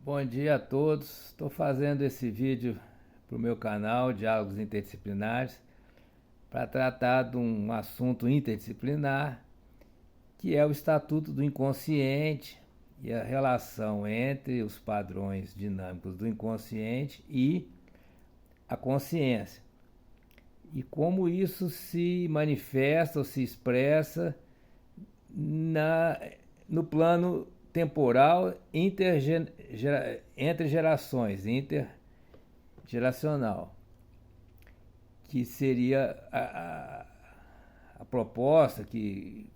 Bom dia a todos. Estou fazendo esse vídeo para o meu canal Diálogos Interdisciplinares para tratar de um assunto interdisciplinar que é o Estatuto do Inconsciente e a relação entre os padrões dinâmicos do inconsciente e a consciência. E como isso se manifesta ou se expressa na, no plano temporal entre gerações, intergeracional, que seria a proposta que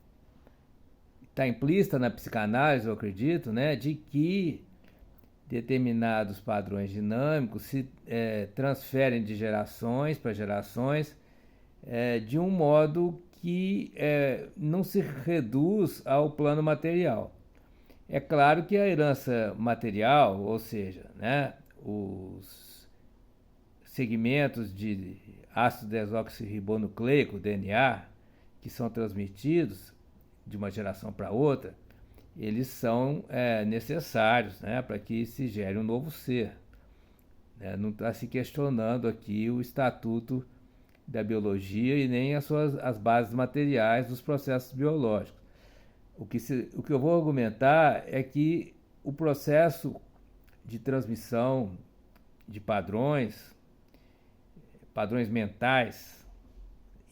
está implícita na psicanálise, eu acredito, né, de que determinados padrões dinâmicos se transferem de gerações para gerações de um modo que não se reduz ao plano material. É claro que a herança material, ou seja, né, os segmentos de ácido desoxirribonucleico, DNA, que são transmitidos de uma geração para outra, eles são necessários, né, para que se gere um novo ser. Não está se questionando aqui o estatuto da biologia e nem as bases materiais dos processos biológicos. O que eu vou argumentar é que o processo de transmissão de padrões mentais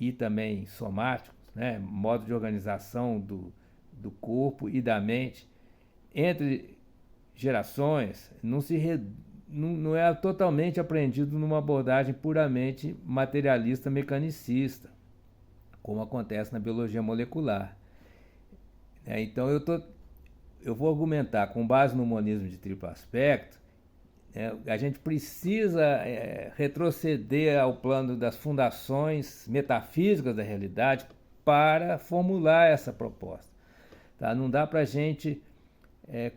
e também somáticos, né, modo de organização do corpo e da mente entre gerações não é totalmente aprendido numa abordagem puramente materialista mecanicista, como acontece na biologia molecular. Então eu vou argumentar com base no monismo de triplo aspecto. A gente precisa retroceder ao plano das fundações metafísicas da realidade para formular essa proposta. Tá? Não dá para a gente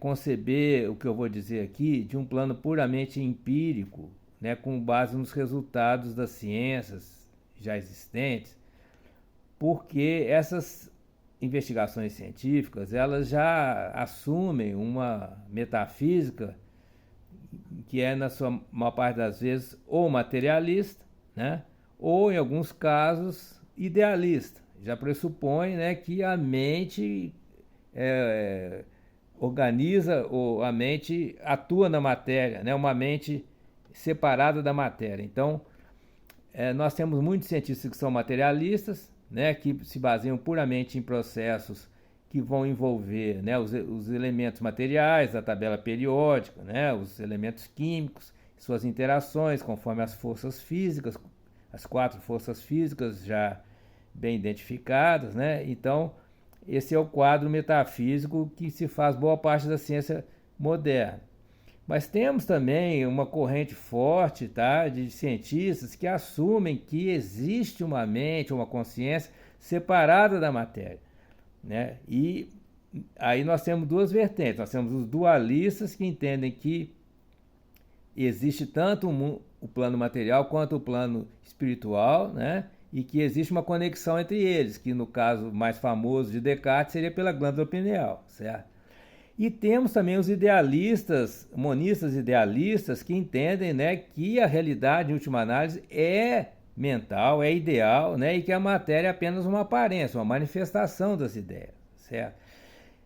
conceber o que eu vou dizer aqui de um plano puramente empírico, né, com base nos resultados das ciências já existentes, porque essas investigações científicas elas já assumem uma metafísica que é, na sua maior parte das vezes, ou materialista, né, ou, em alguns casos, idealista. Já pressupõe, né, que a mente organiza, ou a mente atua na matéria, né, uma mente separada da matéria. Então, nós temos muitos cientistas que são materialistas, né, que se baseiam puramente em processos que vão envolver, né, os elementos materiais da tabela periódica, né, os elementos químicos, suas interações conforme as forças físicas, as 4 forças físicas já bem identificadas, né? Então, esse é o quadro metafísico que se faz boa parte da ciência moderna. Mas temos também uma corrente forte, tá, de cientistas que assumem que existe uma mente, uma consciência separada da matéria, né? E aí nós temos duas vertentes. Nós temos os dualistas que entendem que existe tanto o plano material quanto o plano espiritual, né? E que existe uma conexão entre eles, que no caso mais famoso de Descartes seria pela glândula pineal, certo? E temos também os idealistas, monistas idealistas, que entendem, né, que a realidade, em última análise, é mental, é ideal, né, e que a matéria é apenas uma aparência, uma manifestação das ideias, certo?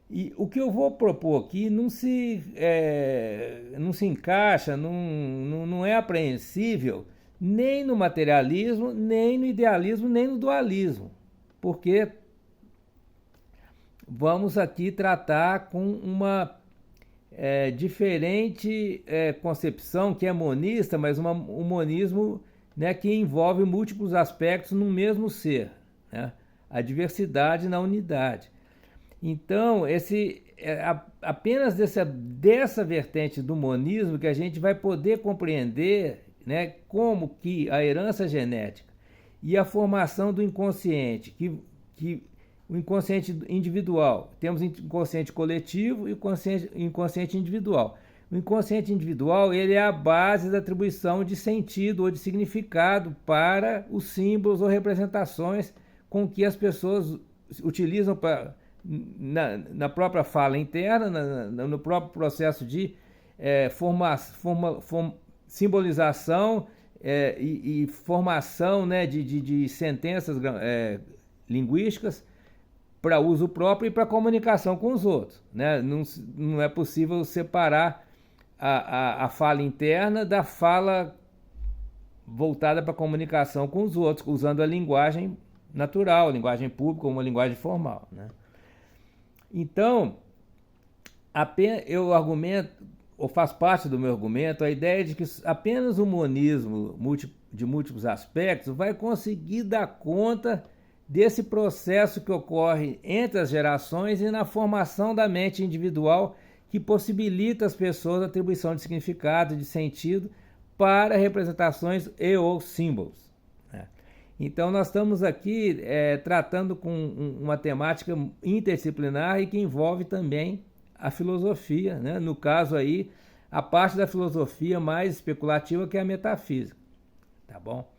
E o que eu vou propor aqui não se encaixa, não é apreensível nem no materialismo, nem no idealismo, nem no dualismo, porque vamos aqui tratar com uma diferente concepção que é monista, mas um monismo, né, que envolve múltiplos aspectos no mesmo ser, né? A diversidade na unidade. Então, apenas dessa vertente do monismo que a gente vai poder compreender, né, como que a herança genética e a formação do inconsciente, que o inconsciente individual, temos inconsciente coletivo e inconsciente individual. O inconsciente individual ele é a base da atribuição de sentido ou de significado para os símbolos ou representações com que as pessoas utilizam na própria fala interna, no próprio processo de simbolização e formação, né, de sentenças linguísticas para uso próprio e para comunicação com os outros, né? Não é possível separar a fala interna da fala voltada para a comunicação com os outros, usando a linguagem natural, a linguagem pública ou uma linguagem formal, né? Então, eu argumento, ou faz parte do meu argumento, a ideia de que apenas o monismo de múltiplos aspectos vai conseguir dar conta desse processo que ocorre entre as gerações e na formação da mente individual, que possibilita às pessoas a atribuição de significado, de sentido, para representações e ou símbolos, né? Então nós estamos aqui tratando com uma temática interdisciplinar e que envolve também a filosofia, né? No caso aí, a parte da filosofia mais especulativa, que é a metafísica, tá bom?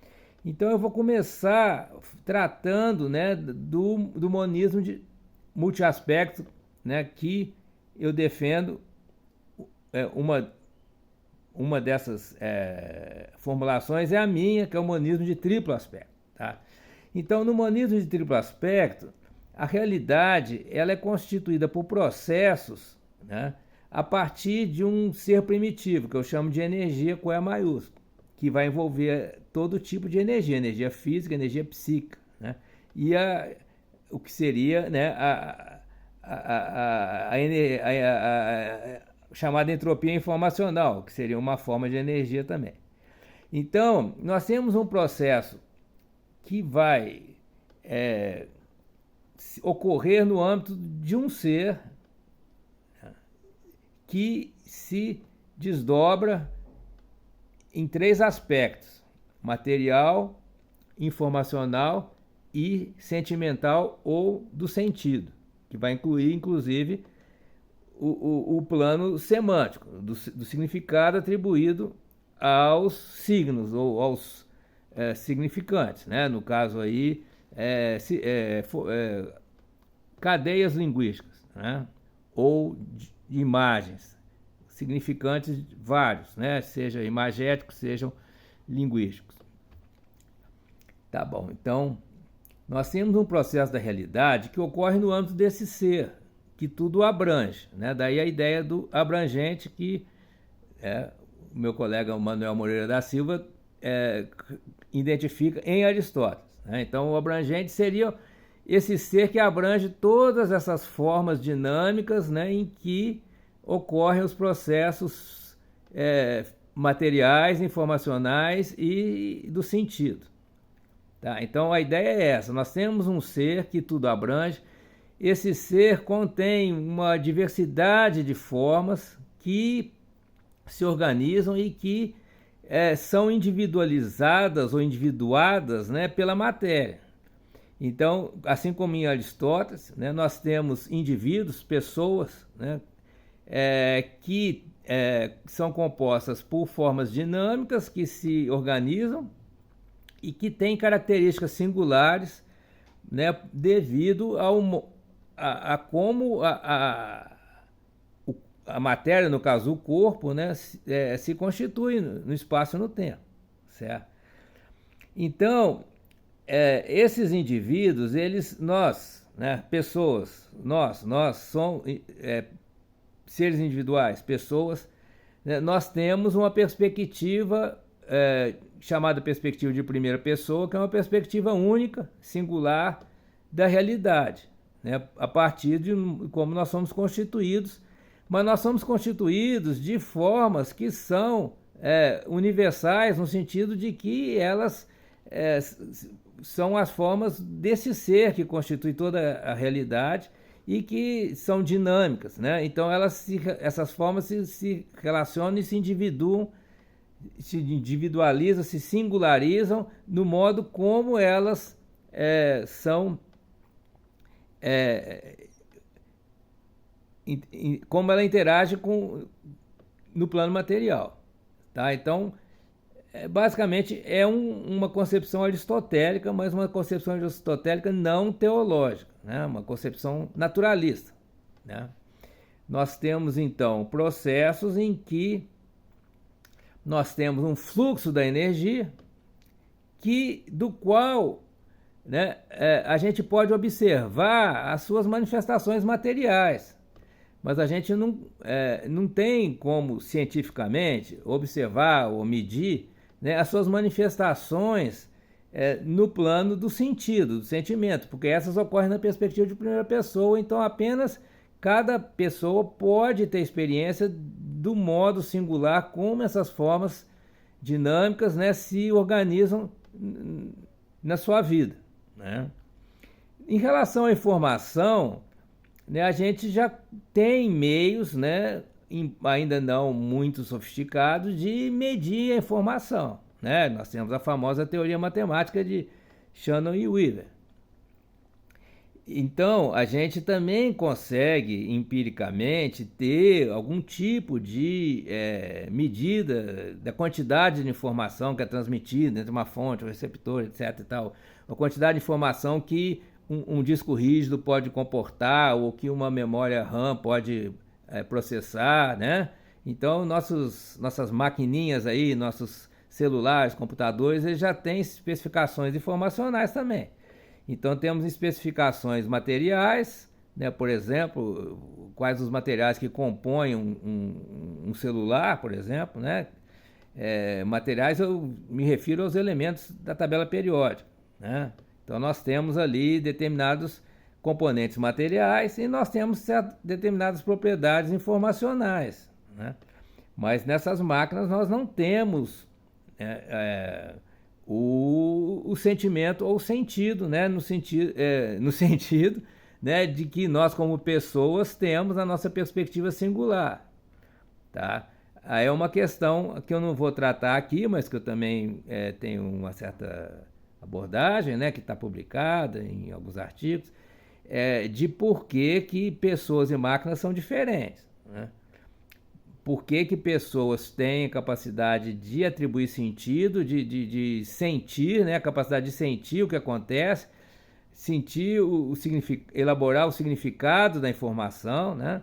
Então eu vou começar tratando, né, do monismo de multiaspecto, né, que eu defendo. Uma dessas formulações é a minha, que é o monismo de triplo aspecto, tá? Então, no monismo de triplo aspecto, a realidade ela é constituída por processos, né, a partir de um ser primitivo, que eu chamo de energia com E maiúsculo, que vai envolver todo tipo de energia, energia física, energia psíquica, né? E o que seria, né, a chamada entropia informacional, que seria uma forma de energia também. Então, nós temos um processo que vai ocorrer no âmbito de um ser que se desdobra em três aspectos: material, informacional e sentimental ou do sentido, que vai incluir, inclusive, o plano semântico, do significado atribuído aos signos ou aos significantes, né? No caso aí, cadeias linguísticas, né? Ou de imagens, significantes vários, né? Sejam imagéticos, sejam linguísticos. Tá bom, então nós temos um processo da realidade que ocorre no âmbito desse ser, que tudo abrange, né? Daí a ideia do abrangente que o meu colega Manuel Moreira da Silva identifica em Aristóteles, né? Então o abrangente seria esse ser que abrange todas essas formas dinâmicas, né, em que ocorrem os processos materiais, informacionais e do sentido. Tá? Então a ideia é essa: nós temos um ser que tudo abrange. Esse ser contém uma diversidade de formas que se organizam e que são individualizadas ou individuadas, né, pela matéria. Então, assim como em Aristóteles, né, nós temos indivíduos, pessoas, né, que são compostas por formas dinâmicas que se organizam e que têm características singulares, né, devido a como a matéria, no caso o corpo, né, se constitui no espaço e no tempo, certo? Então, esses indivíduos, nós, né, pessoas, nós somos seres individuais, pessoas, né, nós temos uma perspectiva chamada perspectiva de primeira pessoa, que é uma perspectiva única, singular da realidade, né, a partir de como nós somos constituídos, mas nós somos constituídos de formas que são universais, no sentido de que elas são as formas desse ser que constitui toda a realidade e que são dinâmicas, né? Então essas formas se relacionam e se individualizam, se singularizam no modo como elas são como ela interage no plano material, tá? Então, basicamente é uma concepção aristotélica, mas uma concepção aristotélica não teológica, né? Uma concepção naturalista, né? nós temos então processos em que nós temos um fluxo da energia do qual, né, a gente pode observar as suas manifestações materiais, mas a gente não tem como cientificamente observar ou medir, né, as suas manifestações no plano do sentido, do sentimento, porque essas ocorrem na perspectiva de primeira pessoa, então apenas cada pessoa pode ter experiência do modo singular como essas formas dinâmicas, né, se organizam na sua vida, né? Em relação à informação, né, a gente já tem meios, né, ainda não muito sofisticados, de medir a informação, né? Nós temos a famosa teoria matemática de Shannon e Weaver. Então, a gente também consegue empiricamente ter algum tipo de medida da quantidade de informação que é transmitida entre uma fonte, um receptor, etc. e tal. A quantidade de informação que um disco rígido pode comportar ou que uma memória RAM pode processar, né? Então, nossas maquininhas aí, nossos celulares, computadores, eles já têm especificações informacionais também. Então temos especificações materiais, né? Por exemplo, quais os materiais que compõem um celular, por exemplo, né? Materiais, eu me refiro aos elementos da tabela periódica, né? Então nós temos ali determinados componentes materiais e nós temos determinadas propriedades informacionais, né? Mas nessas máquinas nós não temos o sentimento ou o sentido, né? No sentido, né, de que nós como pessoas temos a nossa perspectiva singular, tá? Aí é uma questão que eu não vou tratar aqui, mas que eu também tenho uma certa abordagem, né, que está publicada em alguns artigos, de por que pessoas e máquinas são diferentes, né? Por que pessoas têm capacidade de atribuir sentido, de sentir, né? A capacidade de sentir o que acontece, sentir elaborar o significado da informação, né?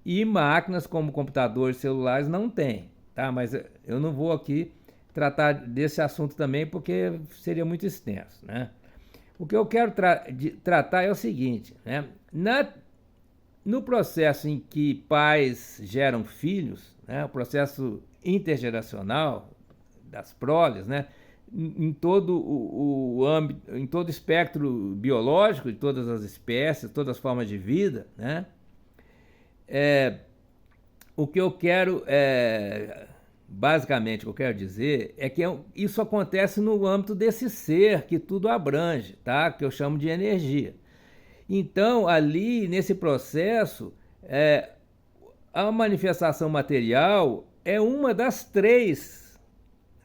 E máquinas como computadores, celulares não têm, tá? Mas eu não vou aqui tratar desse assunto também porque seria muito extenso, né? O que eu quero tratar é o seguinte, né? No processo em que pais geram filhos, né, o processo intergeracional das proles, né, em todo o âmbito, em todo o espectro biológico de todas as espécies, todas as formas de vida, né, o que eu quero, basicamente, o que eu quero dizer é que isso acontece no âmbito desse ser que tudo abrange, tá, que eu chamo de energia. Então, ali, nesse processo, a manifestação material é uma das três,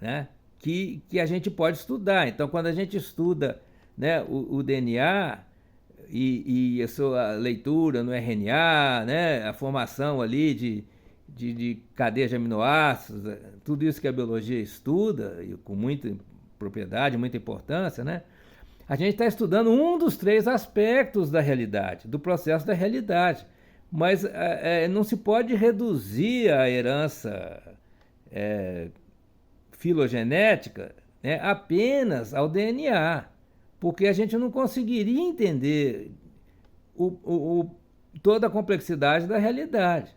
né, que a gente pode estudar. Então, quando a gente estuda, né, o DNA e a sua leitura no RNA, né, a formação ali de cadeias de aminoácidos, tudo isso que a biologia estuda, e com muita propriedade, muita importância, né? A gente está estudando um dos três aspectos da realidade, do processo da realidade. Mas não se pode reduzir a herança filogenética, né, apenas ao DNA, porque a gente não conseguiria entender toda a complexidade da realidade.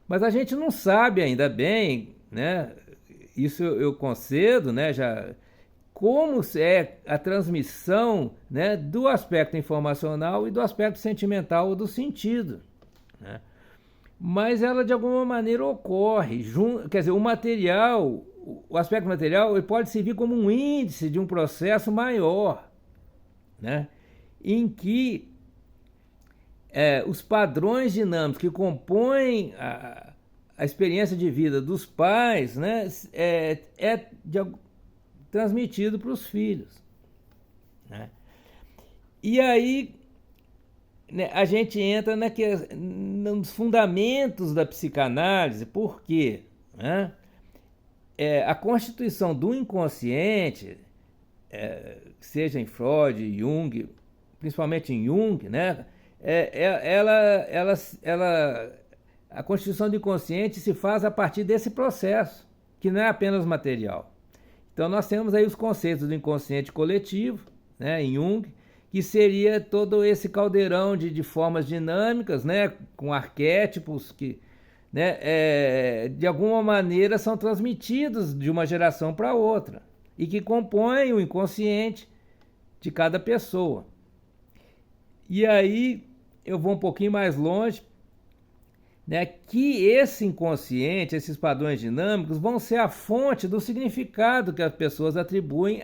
Mas a gente não sabe ainda bem, né, isso eu concedo, né, já como é a transmissão, né, do aspecto informacional e do aspecto sentimental ou do sentido, né? Mas ela de alguma maneira ocorre, quer dizer, o aspecto material ele pode servir como um índice de um processo maior, né, em que os padrões dinâmicos que compõem a experiência de vida dos pais, né, transmitido para os filhos, né? E aí, né, a gente entra nos fundamentos da psicanálise, porque, né, a constituição do inconsciente, seja em Freud, principalmente em Jung, né, ela a constituição do inconsciente se faz a partir desse processo, que não é apenas material. Então nós temos aí os conceitos do inconsciente coletivo, né, em Jung, que seria todo esse caldeirão de formas dinâmicas, né, com arquétipos que, né, de alguma maneira são transmitidos de uma geração para outra e que compõem o inconsciente de cada pessoa. E aí eu vou um pouquinho mais longe, né, que esse inconsciente, esses padrões dinâmicos, vão ser a fonte do significado que as pessoas atribuem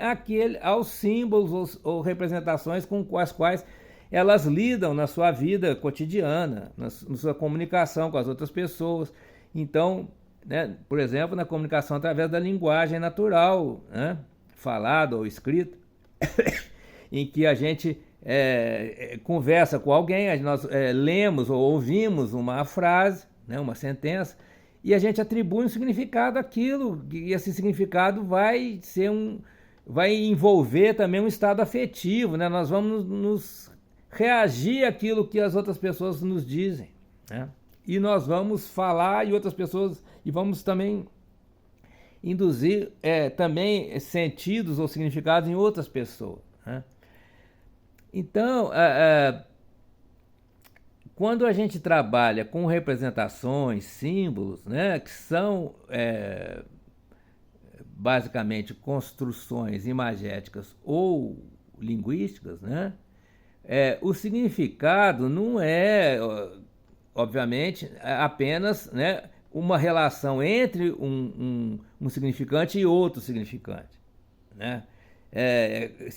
aos símbolos ou representações com as quais elas lidam na sua vida cotidiana, na sua comunicação com as outras pessoas. Então, né, por exemplo, na comunicação através da linguagem natural, né, falada ou escrita, em que a gente conversa com alguém, nós lemos ou ouvimos uma frase, né, uma sentença, e a gente atribui um significado àquilo, e esse significado vai envolver também um estado afetivo, né? Nós vamos nos reagir àquilo que as outras pessoas nos dizem, né? E nós vamos falar e outras pessoas, e vamos também induzir também sentidos ou significados em outras pessoas, né? Então, quando a gente trabalha com representações, símbolos, né, que são basicamente construções imagéticas ou linguísticas, né, o significado não é, obviamente, apenas, né, uma relação entre um significante e outro significante, né?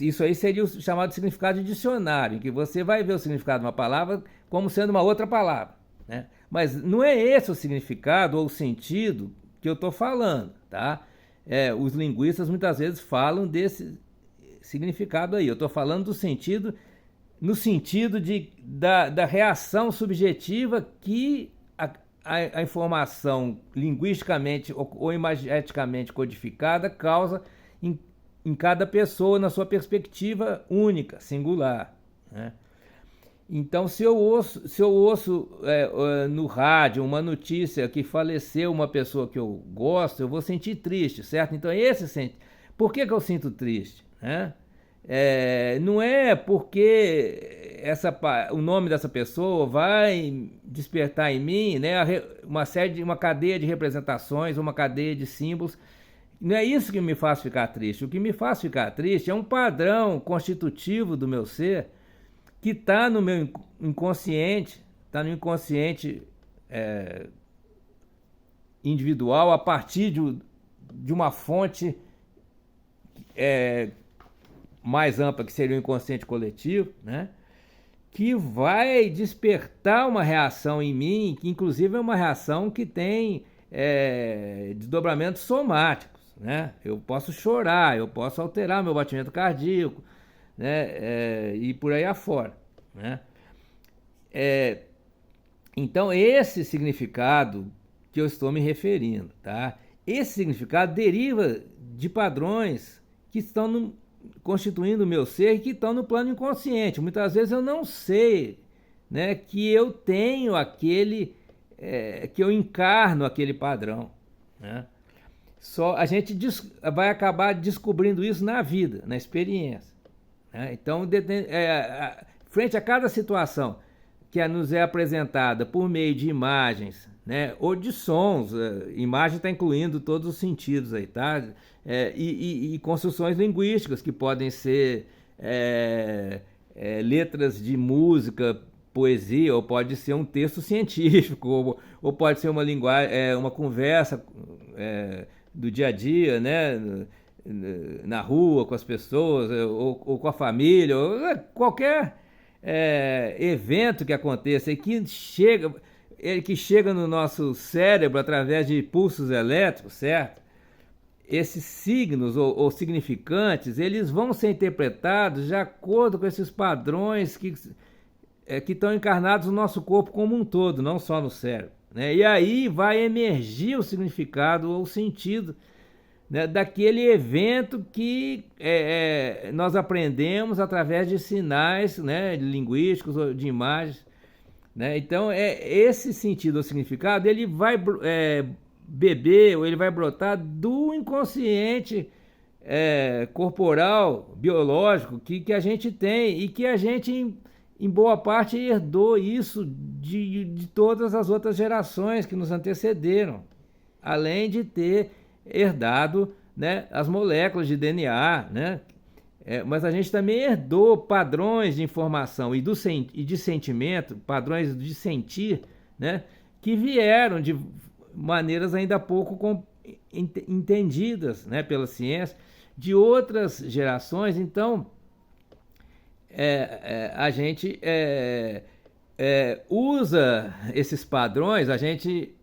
Isso aí seria o chamado significado de dicionário, em que você vai ver o significado de uma palavra como sendo uma outra palavra, né? Mas não é esse o significado ou o sentido que eu estou falando, tá? Os linguistas muitas vezes falam desse significado aí. Eu estou falando do sentido, no sentido da reação subjetiva que a informação linguisticamente ou imageticamente codificada causa em cada pessoa, na sua perspectiva única, singular, né? Então, se eu ouço no rádio uma notícia que faleceu uma pessoa que eu gosto, eu vou sentir triste, certo? Então, por que eu sinto triste, né? Não é porque o nome dessa pessoa vai despertar em mim, né, uma cadeia de representações, uma cadeia de símbolos. Não é isso que me faz ficar triste. O que me faz ficar triste é um padrão constitutivo do meu ser que está no meu inconsciente, está no inconsciente individual a partir de uma fonte mais ampla, que seria o inconsciente coletivo, né? Que vai despertar uma reação em mim, que inclusive é uma reação que tem desdobramentos somáticos, né? Eu posso chorar, eu posso alterar meu batimento cardíaco, né? E por aí afora, né? Então, esse significado que eu estou me referindo, tá? Esse significado deriva de padrões que estão constituindo o meu ser e que estão no plano inconsciente. Muitas vezes eu não sei, né, que eu tenho que eu encarno aquele padrão, né? Só a gente vai acabar descobrindo isso na vida, na experiência, né? Então, frente a cada situação que nos é apresentada por meio de imagens, né, ou de sons, imagem está incluindo todos os sentidos aí, tá? E construções linguísticas que podem ser letras de música, poesia, ou pode ser um texto científico, ou pode ser uma linguagem, uma conversa do dia a dia, né, na rua com as pessoas, ou com a família, ou qualquer evento que aconteça e que chega no nosso cérebro através de pulsos elétricos, certo? Esses signos ou significantes, eles vão ser interpretados de acordo com esses padrões que estão encarnados no nosso corpo como um todo, não só no cérebro, né? E aí vai emergir o significado ou o sentido, né, daquele evento que nós aprendemos através de sinais, né, linguísticos ou de imagens, né? Então, esse sentido ou significado, ele vai beber, ou ele vai brotar do inconsciente corporal, biológico, que a gente tem e que a gente, em boa parte, herdou isso de todas as outras gerações que nos antecederam, além de ter herdado, né, as moléculas de DNA, né? Mas a gente também herdou padrões de informação e de sentimento, padrões de sentir, né, que vieram de maneiras ainda pouco entendidas, né, pela ciência, de outras gerações. Então, a gente usa esses padrões, a gente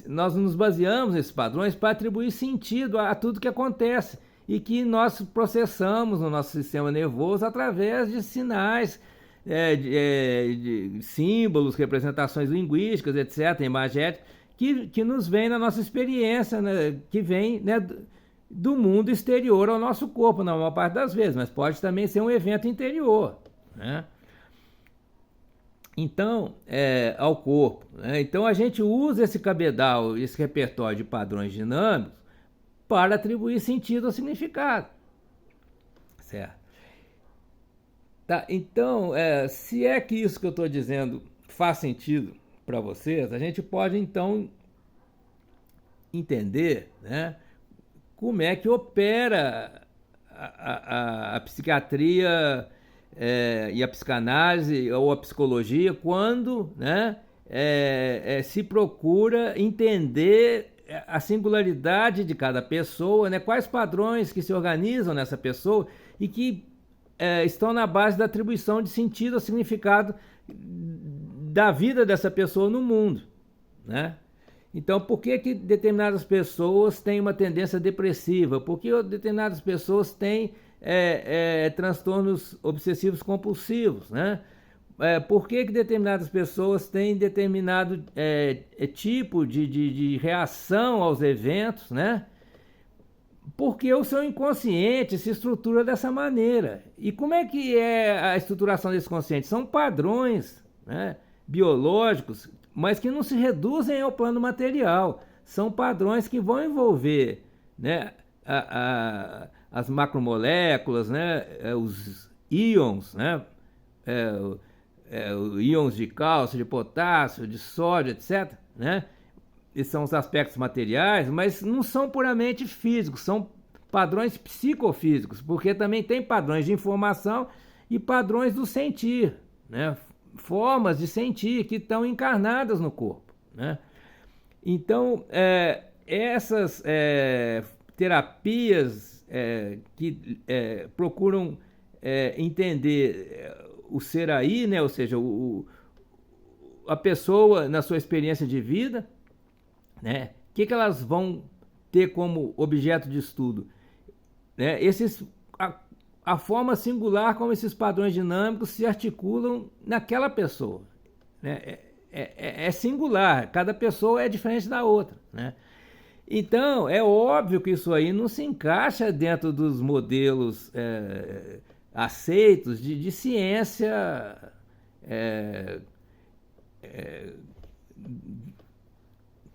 nós nos baseamos nesses padrões para atribuir sentido a tudo que acontece e que nós processamos no nosso sistema nervoso através de sinais, de símbolos, representações linguísticas, etc., imagéticas, que nos vem na nossa experiência, né, que vem, né, do mundo exterior ao nosso corpo, na maior parte das vezes, mas pode também ser um evento interior, né? Então, ao corpo, né? Então a gente usa esse cabedal, esse repertório de padrões dinâmicos para atribuir sentido ou significado, certo? Tá, então, se é que isso que eu estou dizendo faz sentido para vocês, a gente pode então entender, né, como é que opera a psiquiatria e a psicanálise ou a psicologia quando, né, se procura entender a singularidade de cada pessoa, né, quais padrões que se organizam nessa pessoa e que estão na base da atribuição de sentido ou significado da vida dessa pessoa no mundo, né? Então, por que determinadas pessoas têm uma tendência depressiva? Por que determinadas pessoas têm transtornos obsessivos compulsivos, né? Por que determinadas pessoas têm determinado tipo de reação aos eventos, né? Porque o seu inconsciente se estrutura dessa maneira. E como é que é a estruturação desse consciente? São padrões, né, biológicos, mas que não se reduzem ao plano material. São padrões que vão envolver, né, as macromoléculas, né, os íons, né, íons de cálcio, de potássio, de sódio, etc., né? Esses são os aspectos materiais, mas não são puramente físicos, são padrões psicofísicos, porque também tem padrões de informação e padrões do sentir, né? Formas de sentir que estão encarnadas no corpo, né? Então, essas terapias que procuram entender o ser aí, né? Ou seja, a pessoa na sua experiência de vida, né? O que elas vão ter como objeto de estudo, né? A forma singular como esses padrões dinâmicos se articulam naquela pessoa, né? É singular, cada pessoa é diferente da outra, né? Então, é óbvio que isso aí não se encaixa dentro dos modelos aceitos de ciência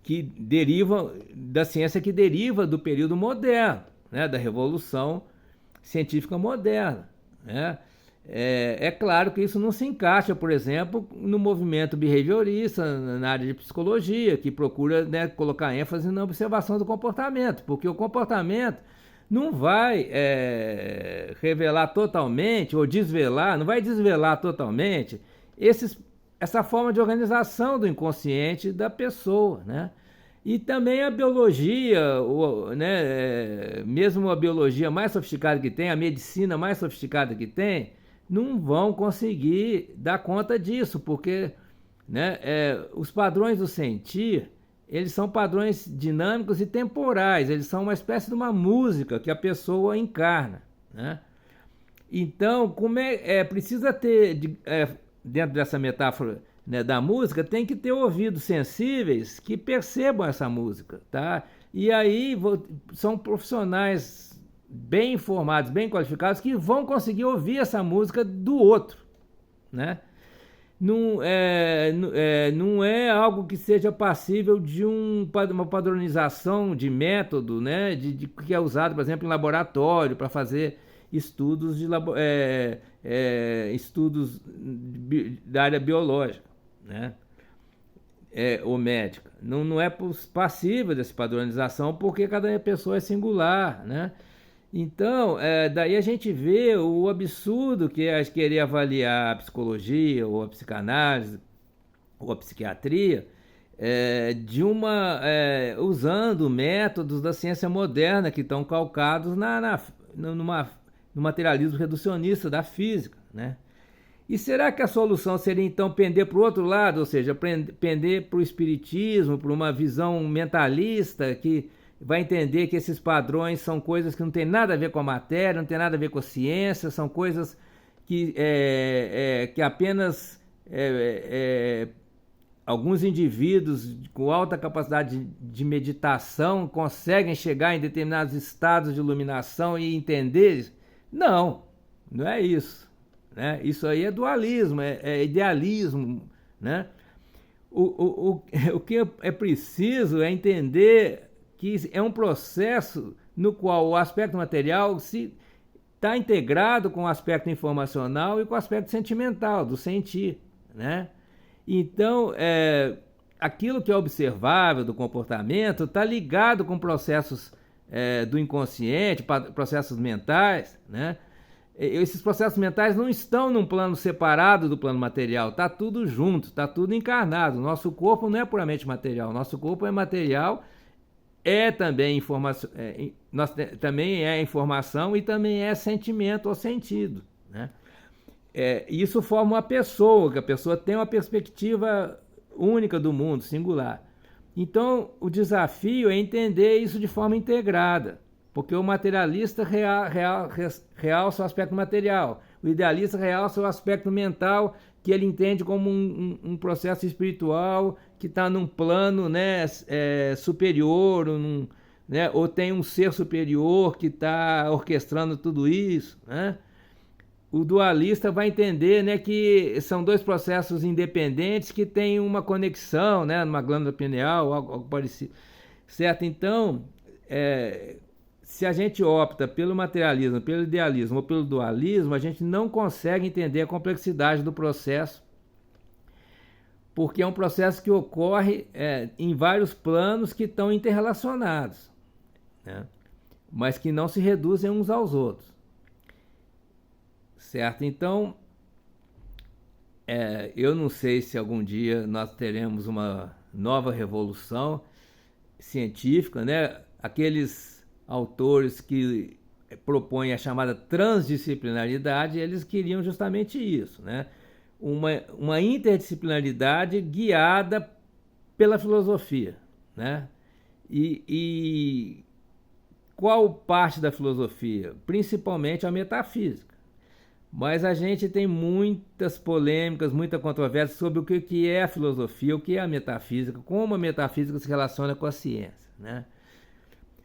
que deriva da ciência que deriva do período moderno, né, da revolução científica moderna, né? Claro que isso não se encaixa, por exemplo, no movimento behaviorista na área de psicologia, que procura, né, colocar ênfase na observação do comportamento, porque o comportamento não vai revelar totalmente, ou desvelar, não vai desvelar totalmente essa forma de organização do inconsciente da pessoa, né? E também a biologia, né, mesmo a biologia mais sofisticada que tem, a medicina mais sofisticada que tem, não vão conseguir dar conta disso, porque, né, os padrões do sentir, eles são padrões dinâmicos e temporais, eles são uma espécie de uma música que a pessoa encarna, né? Então, precisa ter, dentro dessa metáfora, né, da música, tem que ter ouvidos sensíveis que percebam essa música, tá? E aí são profissionais bem informados, bem qualificados, que vão conseguir ouvir essa música do outro, né? não é algo que seja passível de uma padronização de método, né, que é usado, por exemplo, em laboratório para fazer estudos, estudos da área biológica, né, ou médica. Não é passível dessa padronização porque cada pessoa é singular, né? Então, daí a gente vê o absurdo que é querer avaliar a psicologia, ou a psicanálise, ou a psiquiatria, usando métodos da ciência moderna que estão calcados no materialismo reducionista da física, né? E será que a solução seria então pender para o outro lado, ou seja, pender para o espiritismo, para uma visão mentalista que vai entender que esses padrões são coisas que não tem nada a ver com a matéria, não tem nada a ver com a ciência, são coisas que apenas alguns indivíduos com alta capacidade de meditação conseguem chegar em determinados estados de iluminação e entender? Não é isso, né? Isso aí é dualismo, é idealismo, né? O que é preciso é entender que é um processo no qual o aspecto material está integrado com o aspecto informacional e com o aspecto sentimental, do sentir, né? Então, aquilo que é observável do comportamento está ligado com processos do inconsciente, processos mentais, né? Esses processos mentais não estão num plano separado do plano material, está tudo junto, está tudo encarnado. Nosso corpo não é puramente material, nosso corpo é material, também informação, também é informação e também é sentimento ou sentido, né? Isso forma uma pessoa, que a pessoa tem uma perspectiva única do mundo, singular. Então, o desafio é entender isso de forma integrada, porque o materialista realça o aspecto material, o idealista realça o aspecto mental, que ele entende como um processo espiritual que está num plano, né, superior, né, ou tem um ser superior que está orquestrando tudo isso, né? O dualista vai entender, né, que são dois processos independentes que têm uma conexão, né, numa glândula pineal, algo parecido, certo? Então, se a gente opta pelo materialismo, pelo idealismo ou pelo dualismo, a gente não consegue entender a complexidade do processo, porque é um processo que ocorre em vários planos que estão interrelacionados, né, mas que não se reduzem uns aos outros. Certo? Então, eu não sei se algum dia nós teremos uma nova revolução científica, né? Aqueles autores que propõem a chamada transdisciplinaridade, eles queriam justamente isso, né? Uma interdisciplinaridade guiada pela filosofia, né? E qual parte da filosofia? Principalmente a metafísica. Mas a gente tem muitas polêmicas, muita controvérsia sobre o que é a filosofia, o que é a metafísica, como a metafísica se relaciona com a ciência, né?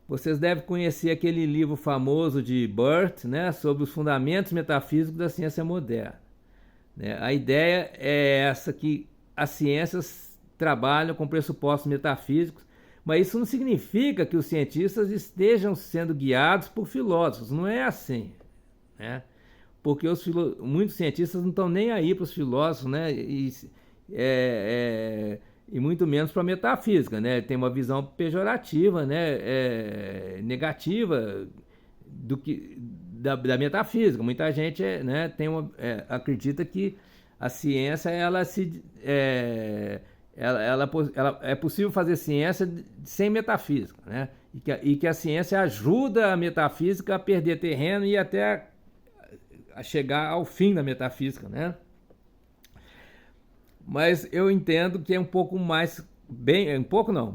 Vocês devem conhecer aquele livro famoso de Burt, né, sobre os fundamentos metafísicos da ciência moderna, né? A ideia é essa, que as ciências trabalham com pressupostos metafísicos, mas isso não significa que os cientistas estejam sendo guiados por filósofos, não é assim, né? Porque muitos cientistas não estão nem aí para os filósofos, né? E muito menos para a metafísica, né? Tem uma visão pejorativa, né? Negativa da metafísica. Muita gente né? Acredita que a ciência ela é possível fazer ciência sem metafísica, né? E que a ciência ajuda a metafísica a perder terreno e até a chegar ao fim da metafísica, né? Mas eu entendo que é um pouco mais,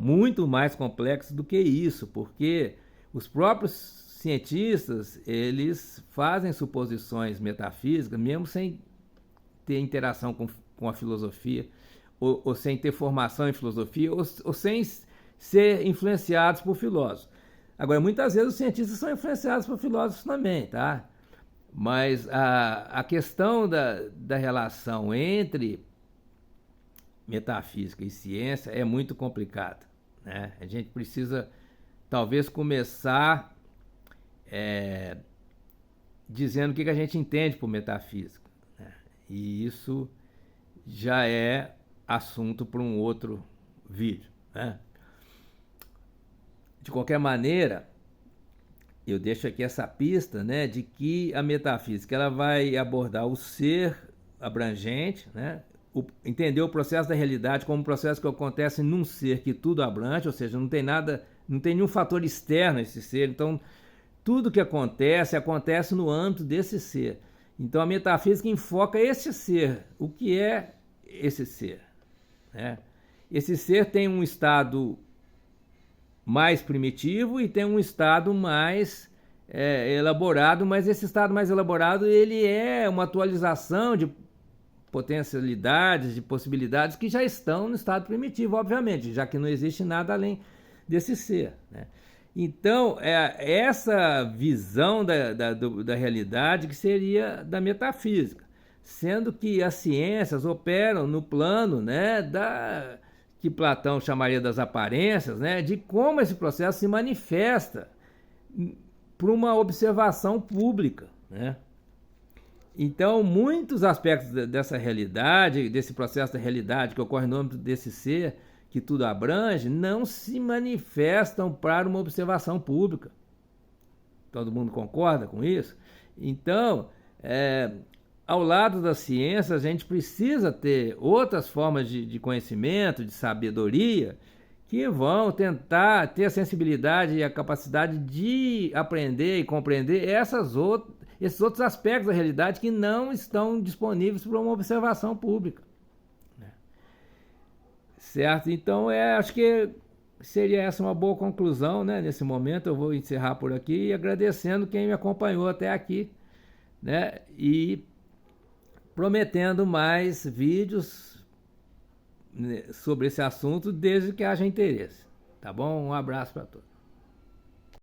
muito mais complexo do que isso, porque os próprios cientistas, eles fazem suposições metafísicas, mesmo sem ter interação com a filosofia, ou sem ter formação em filosofia, ou sem ser influenciados por filósofos. Agora, muitas vezes os cientistas são influenciados por filósofos também, tá? Mas a questão da relação entre metafísica e ciência é muito complicada, né? A gente precisa talvez começar dizendo o que a gente entende por metafísica, né? E isso já é assunto para um outro vídeo, né? De qualquer maneira, eu deixo aqui essa pista, né, de que a metafísica ela vai abordar o ser abrangente, né, entender o processo da realidade como um processo que acontece num ser que tudo abrange, ou seja, não tem nada, não tem nenhum fator externo a esse ser, então tudo que acontece, acontece no âmbito desse ser. Então a metafísica enfoca esse ser, o que é esse ser, né? Esse ser tem um estado mais primitivo e tem um estado mais elaborado, mas esse estado mais elaborado ele é uma atualização de potencialidades, de possibilidades que já estão no estado primitivo, obviamente, já que não existe nada além desse ser, né? Então, essa visão da realidade que seria da metafísica, sendo que as ciências operam no plano, né, que Platão chamaria das aparências, né, de como esse processo se manifesta por uma observação pública, né? Então, muitos aspectos dessa realidade, desse processo da realidade que ocorre no âmbito desse ser, que tudo abrange, não se manifestam para uma observação pública. Todo mundo concorda com isso? Então, ao lado da ciência, a gente precisa ter outras formas de conhecimento, de sabedoria, que vão tentar ter a sensibilidade e a capacidade de aprender e compreender esses outros aspectos da realidade que não estão disponíveis para uma observação pública. Certo? Então, acho que seria essa uma boa conclusão, né? Nesse momento eu vou encerrar por aqui agradecendo quem me acompanhou até aqui, né? E prometendo mais vídeos, né, sobre esse assunto desde que haja interesse. Tá bom? Um abraço para todos.